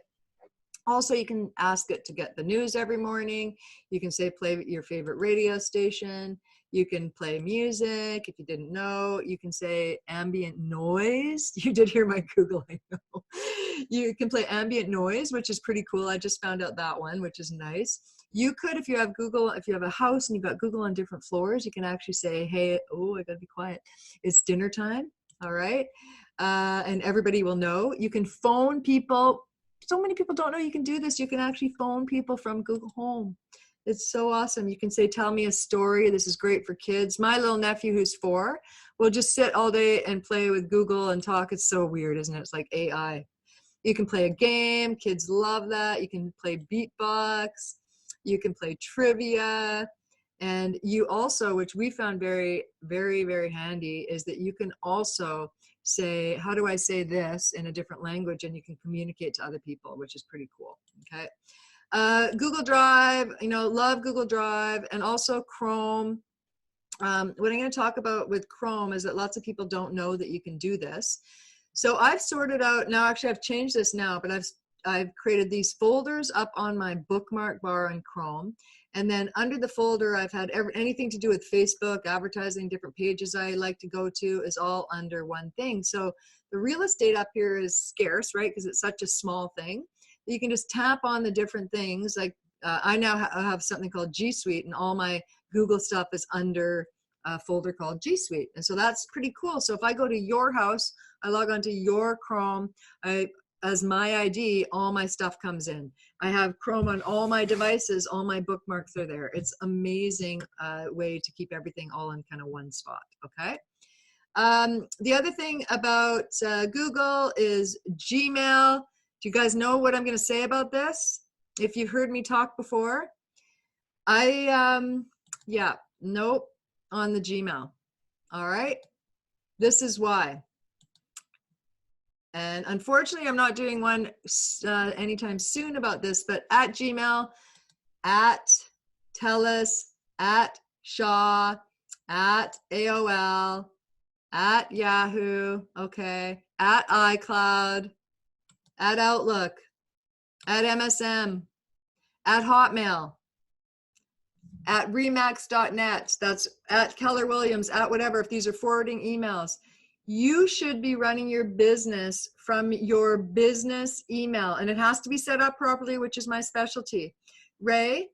Also, you can ask it to get the news every morning. You can say play your favorite radio station. You can play music if you didn't know. You can say ambient noise. You did hear my Google, I know. You can play ambient noise, which is pretty cool. I just found out that one, which is nice. You could, if you have Google, if you have a house and you've got Google on different floors, you can actually say, hey, oh, I gotta be quiet. It's dinner time, all right? And everybody will know. You can phone people. So many people don't know you can do this. You can actually phone people from Google Home. It's so awesome. You can say, tell me a story. This is great for kids. My little nephew, who's 4, will just sit all day and play with Google and talk. It's so weird, isn't it? It's like AI. You can play a game. Kids love that. You can play beatbox. You can play trivia. And you also, which we found very, very, very handy, is that you can also say, how do I say this in a different language? And you can communicate to other people, which is pretty cool. Okay. Google Drive, love Google Drive, and also Chrome. What I'm going to talk about with Chrome is that lots of people don't know that you can do this. So I've sorted out, now actually I've changed this now, but I've created these folders up on my bookmark bar in Chrome. And then under the folder, I've had anything to do with Facebook, advertising, different pages I like to go to is all under one thing. So the real estate up here is scarce, right? Because it's such a small thing. You can just tap on the different things. Like I now have something called G Suite, and all my Google stuff is under a folder called G Suite. And so that's pretty cool. So if I go to your house, I log onto your Chrome, as my ID, all my stuff comes in. I have Chrome on all my devices, all my bookmarks are there. It's amazing way to keep everything all in kind of one spot, okay? The other thing about Google is Gmail. Do you guys know what I'm gonna say about this? If you've heard me talk before, yeah, nope, on the Gmail, all right? This is why. And unfortunately, I'm not doing one anytime soon about this, but at Gmail, at TELUS, at Shaw, at AOL, at Yahoo, okay, at iCloud, at Outlook, at MSM, at Hotmail, at remax.net, that's at Keller Williams, at whatever, if these are forwarding emails. You should be running your business from your business email, and it has to be set up properly, which is my specialty. Ray,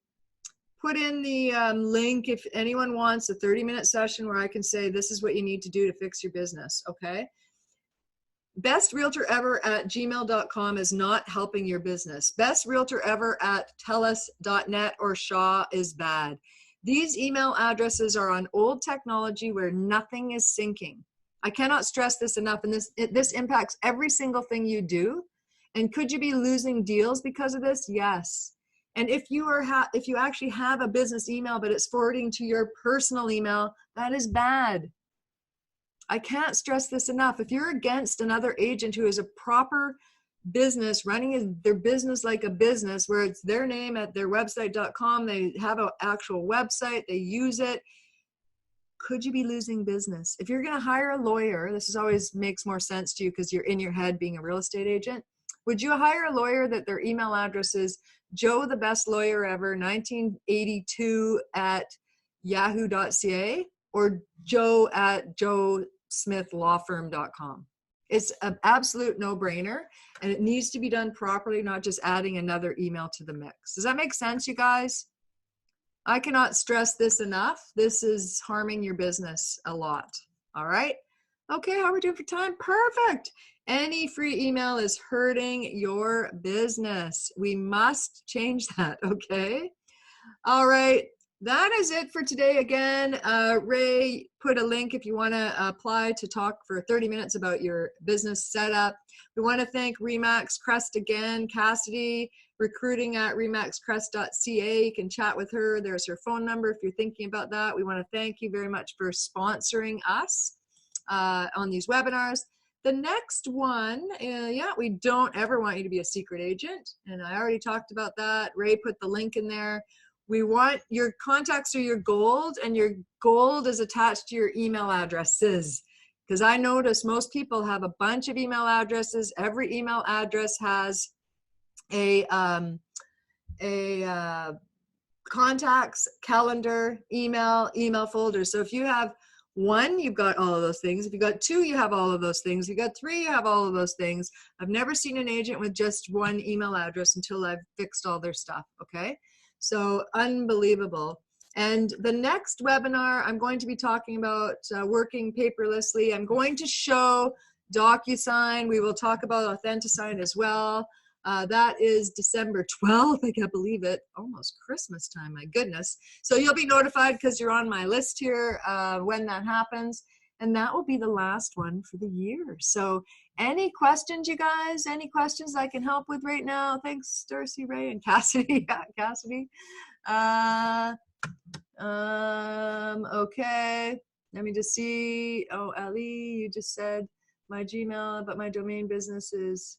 put in the link if anyone wants a 30-minute session where I can say this is what you need to do to fix your business, okay? bestrealtorever@gmail.com is not helping your business. bestrealtorever@telus.net or Shaw is bad. These email addresses are on old technology where nothing is syncing. I cannot stress this enough, and this impacts every single thing you do. And could you be losing deals because of this? Yes. And if you actually have a business email, but it's forwarding to your personal email, that is bad. I can't stress this enough. If you're against another agent who is a proper business, running their business like a business, where it's their name at their website.com, they have an actual website, they use it, could you be losing business? If you're going to hire a lawyer, this is always makes more sense to you because you're in your head being a real estate agent. Would you hire a lawyer that their email address is Joe the Best Lawyer Ever 1982 at yahoo.ca or Joe at joesmithlawfirm.com? It's an absolute no-brainer, and it needs to be done properly, not just adding another email to the mix. Does that make sense, you guys? I cannot stress this enough. This is harming your business a lot. All right. Okay, how are we doing for time? Perfect. Any free email is hurting your business. We must change that, okay? All right. that is it for today. Again, Ray put a link if you want to apply to talk for 30 minutes about your business setup. We want to thank Remax Crest again, Cassidy, recruiting at remaxcrest.ca. You can chat with her. There's her phone number if you're thinking about that. We want to thank you very much for sponsoring us on these webinars. The next one, yeah, we don't ever want you to be a secret agent. And I already talked about that. Ray put the link in there. We want your contacts are your gold, and your gold is attached to your email addresses. Because I notice most people have a bunch of email addresses. Every email address has a contacts, calendar, email folder. So if you have one, you've got all of those things. If you got two, you have all of those things. If you got three, you have all of those things. I've never seen an agent with just one email address until I've fixed all their stuff, okay? So unbelievable. And the next webinar, I'm going to be talking about working paperlessly. I'm going to show DocuSign. We will talk about Authentisign as well. That is December 12th. I can't believe it. Almost Christmas time, my goodness. So you'll be notified because you're on my list here when that happens. And that will be the last one for the year. So any questions, you guys? Any questions I can help with right now? Thanks, Darci, Ray, and Cassidy. Cassidy. Okay. Let me just see. Oh, Ali, you just said my Gmail, but my domain business is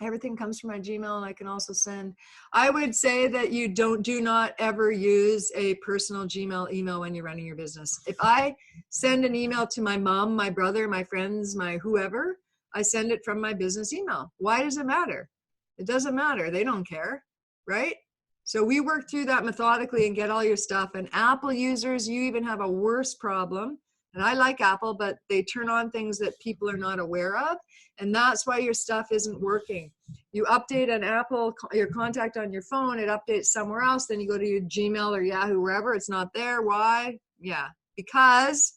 everything comes from my Gmail, and I can also send. I would say that you do not ever use a personal Gmail email when you're running your business. If I send an email to my mom, my brother, my friends, my whoever, I send it from my business email. Why does it matter? It doesn't matter. They don't care, right? So we work through that methodically and get all your stuff. And Apple users, you even have a worse problem. And I like Apple, but they turn on things that people are not aware of. And that's why your stuff isn't working. You update an Apple, your contact on your phone, it updates somewhere else. Then you go to your Gmail or Yahoo, wherever, it's not there. Why? Yeah, because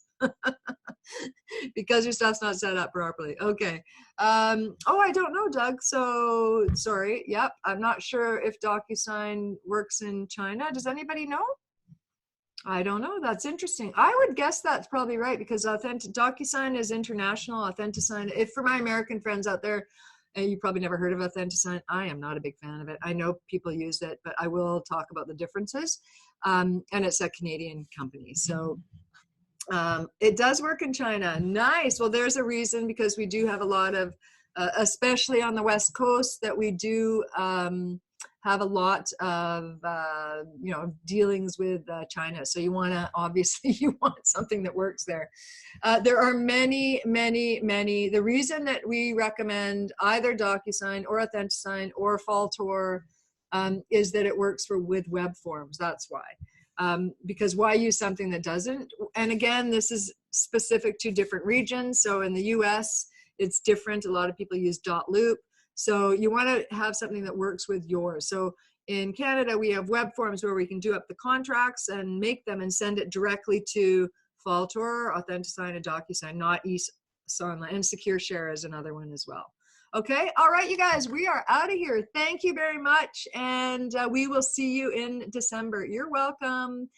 because your stuff's not set up properly. Okay. Oh, I don't know, Doug. So sorry. Yep. I'm not sure if DocuSign works in China. Does anybody know? I don't know. That's interesting. I would guess that's probably right because DocuSign is international. Authentisign, if for my American friends out there, and you probably never heard of Authentisign, I am not a big fan of it. I know people use it, but I will talk about the differences. And it's a Canadian company. So it does work in China. Nice. Well, there's a reason, because we do have a lot of, especially on the West Coast, that we do have a lot of dealings with China. So you want to, obviously you want something that works there. There are many. The reason that we recommend either DocuSign or Authentisign or Faltor is that it works with web forms. That's why. Because why use something that doesn't? And again, this is specific to different regions. So in the US, it's different. A lot of people use .loop. So you want to have something that works with yours. So in Canada, we have web forms where we can do up the contracts and make them and send it directly to Faltor, Authentisign, and DocuSign, not eSign, and Secure Share is another one as well. Okay, all right, you guys, we are out of here. Thank you very much, and we will see you in December. You're welcome.